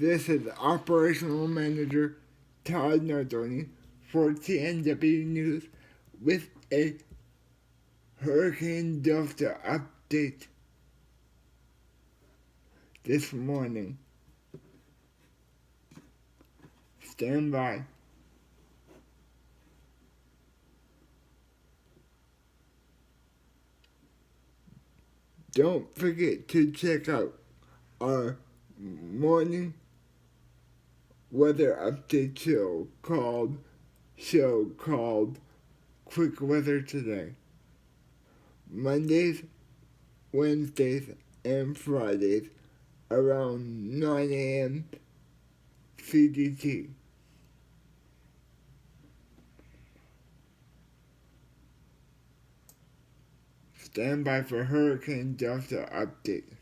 This is Operational Manager Todd Nardoni for TNW News with a Hurricane Delta update this morning. Stand by. Don't forget to check out our morning weather update show called Quick Weather Today. Mondays, Wednesdays, and Fridays around 9 a.m. CDT. Stand by for Hurricane Delta update.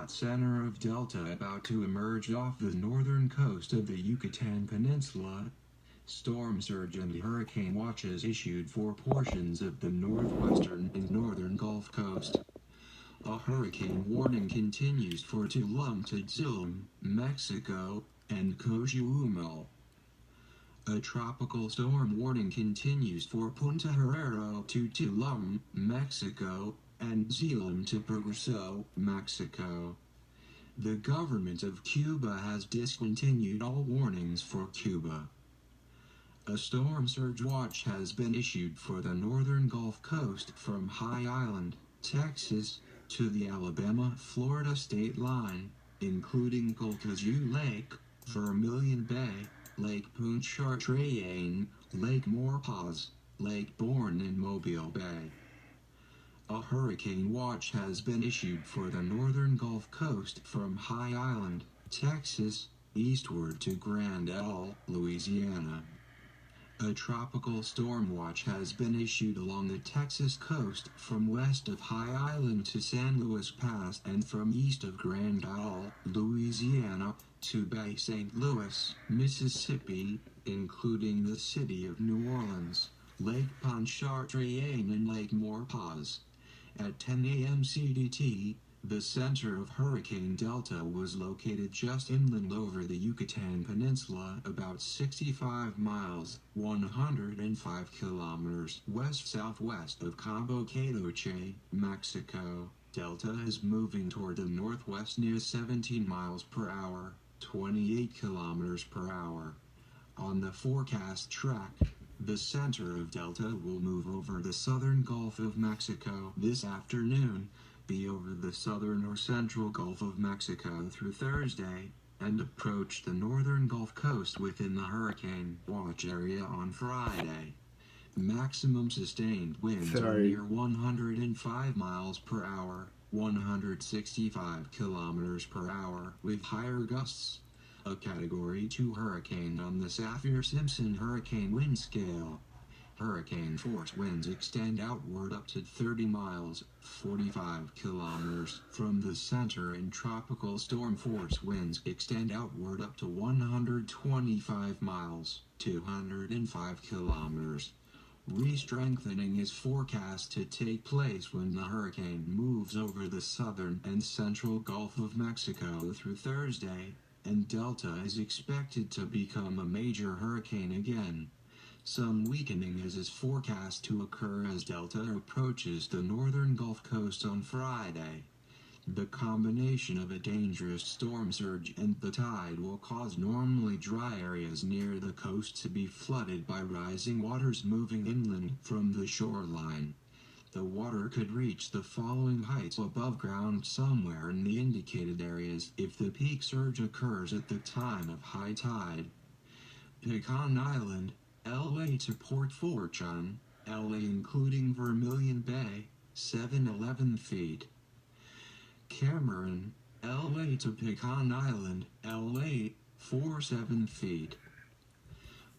Center of Delta about to emerge off the northern coast of the Yucatan Peninsula. Storm surge and hurricane watches issued for portions of the northwestern and northern Gulf Coast. A hurricane warning continues for Tulum to Dzilam, Mexico, and Cozumel. A tropical storm warning continues for Punta Herrero to Tulum, Mexico, and Dzilam to Progreso, Mexico. The government of Cuba has discontinued all warnings for Cuba. A storm surge watch has been issued for the northern Gulf Coast from High Island, Texas, to the Alabama-Florida state line, including Calcasieu Lake, Vermilion Bay, Lake Pontchartrain, Lake Maurepas, Lake Borgne Mobile Bay. A hurricane watch has been issued for the northern Gulf Coast from High Island, Texas, eastward to Grand Isle, Louisiana. A tropical storm watch has been issued along the Texas coast from west of High Island to San Luis Pass and from east of Grand Isle, Louisiana, to Bay St. Louis, Mississippi, including the city of New Orleans, Lake Pontchartrain and Lake Maurepas. At 10 a.m. CDT, the center of Hurricane Delta was located just inland over the Yucatan Peninsula, about 65 miles, 105 kilometers west-southwest of Cabo Cadoche, Mexico. Delta is moving toward the northwest near 17 miles per hour, 28 kilometers per hour. On the forecast track, the center of Delta will move over the southern Gulf of Mexico this afternoon, be over the southern or central Gulf of Mexico through Thursday, and approach the northern Gulf Coast within the hurricane watch area on Friday. Maximum sustained winds are near 105 miles per hour, 165 kilometers per hour, with higher gusts. A Category 2 hurricane on the Saffir-Simpson hurricane wind scale. Hurricane force winds extend outward up to 30 miles, 45 kilometers from the center, and tropical storm force winds extend outward up to 125 miles, 205 kilometers. Re-strengthening is forecast to take place when the hurricane moves over the southern and central Gulf of Mexico through Thursday, and Delta is expected to become a major hurricane again. Some weakening is forecast to occur as Delta approaches the northern Gulf Coast on Friday. The combination of a dangerous storm surge and the tide will cause normally dry areas near the coast to be flooded by rising waters moving inland from the shoreline. The water could reach the following heights above ground somewhere in the indicated areas if the peak surge occurs at the time of high tide. Pecan Island, LA to Port Fortune, LA including Vermilion Bay, 711 feet. Cameron, LA to Pecan Island, LA, 47 feet.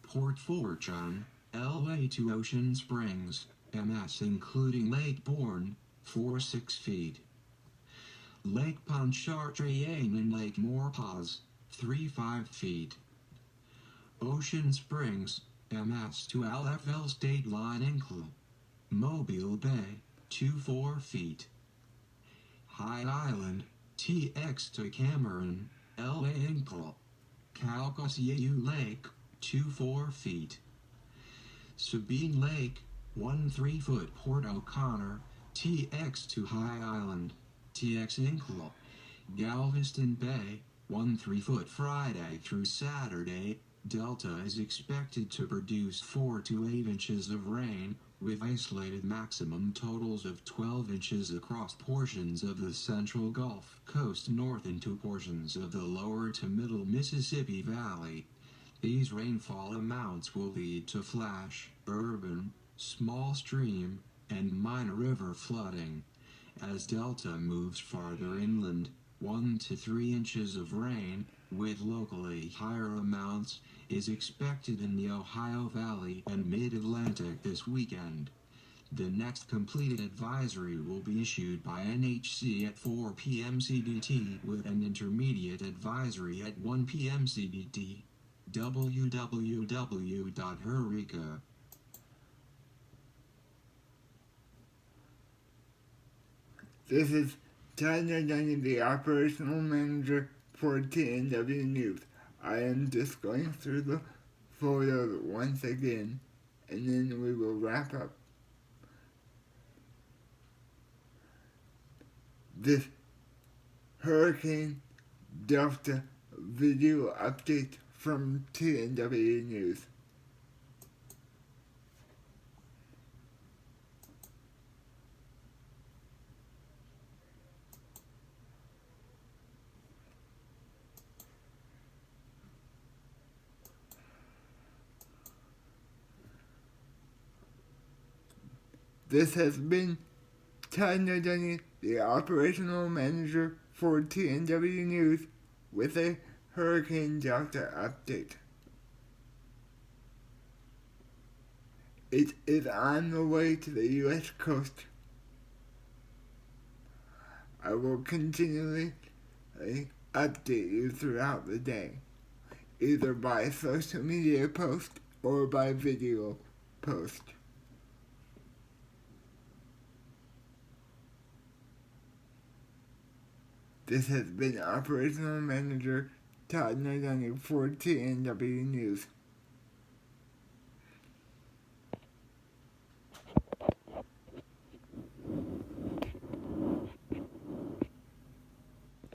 Port Fortune, LA to Ocean Springs, MS including Lake Borgne, 46 feet. Lake Pontchartrain and Lake Maurepas, 3.5 feet. Ocean Springs, MS to LFL State Line Incl. Mobile Bay, 2.4 feet. High Island, TX to Cameron, LA Incl. Calcasieu Lake, 2.4 feet. Sabine Lake, 1 3-foot Port O'Connor, TX to High Island, TX Incl. Galveston Bay, 1 3-foot Friday through Saturday, Delta is expected to produce 4 to 8 inches of rain, with isolated maximum totals of 12 inches across portions of the central Gulf Coast north into portions of the lower to middle Mississippi Valley. These rainfall amounts will lead to flash, urban, small stream, and minor river flooding. As Delta moves farther inland, 1 to 3 inches of rain, with locally higher amounts, is expected in the Ohio Valley and Mid-Atlantic this weekend. The next completed advisory will be issued by NHC at 4 p.m. CDT with an intermediate advisory at 1 p.m. CDT. www.herrero. This is Todd Nardoni, the operational manager for TNW News. I am just going through the photos once again, and then we will wrap up. This Hurricane Delta video update from TNW News. This has been Todd Nardoni, the operational manager for TNW News, with a Hurricane Delta update. It is on the way to the U.S. coast. I will continually update you throughout the day, either by social media post or by video post. This has been Operational Manager Todd Nardoni for TNW News.